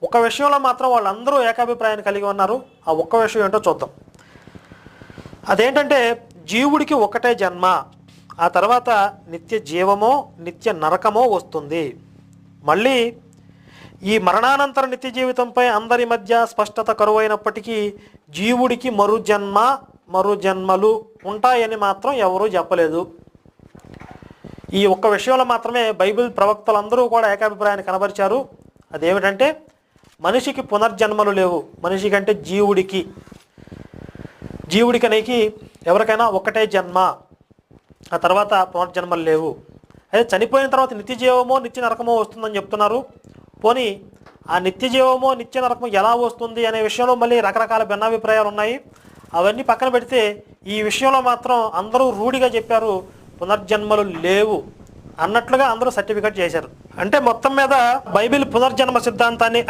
ఒక విషయంలో మాత్రం వాళ్ళందరూ ఏకాభిప్రాయాన్ని కలిగి ఉన్నారు. ఆ ఒక్క విషయం ఏంటో చూద్దాం. అదేంటంటే జీవుడికి ఒకటే జన్మ, ఆ తర్వాత నిత్య జీవమో నిత్య నరకమో వస్తుంది. మళ్ళీ ఈ మరణానంతర నిత్య జీవితంపై అందరి మధ్య స్పష్టత కరువైనప్పటికీ జీవుడికి మరు జన్మలు ఉంటాయని మాత్రం ఎవరూ చెప్పలేదు. ఈ ఒక్క విషయంలో మాత్రమే బైబిల్ ప్రవక్తలందరూ కూడా ఏకాభిప్రాయాన్ని కనబరిచారు. అదేమిటంటే మనిషికి పునర్జన్మలు లేవు. మనిషికి అంటే జీవుడికి ఎవరికైనా ఒకటే జన్మ, ఆ తర్వాత పునర్జన్మలు లేవు. అయితే చనిపోయిన తర్వాత నిత్య జీవమో నిత్య నరకమో వస్తుందని చెప్తున్నారు. పోనీ ఆ నిత్య జీవమో నిత్య నరకమో ఎలా వస్తుంది అనే విషయంలో మళ్ళీ రకరకాల భిన్నాభిప్రాయాలు ఉన్నాయి. అవన్నీ పక్కన పెడితే ఈ విషయంలో మాత్రం అందరూ రూఢిగా చెప్పారు, పునర్జన్మలు లేవు అన్నట్లుగా అందరూ సర్టిఫికెట్ చేశారు. అంటే మొత్తం మీద బైబిల్ పునర్జన్మ సిద్ధాంతాన్ని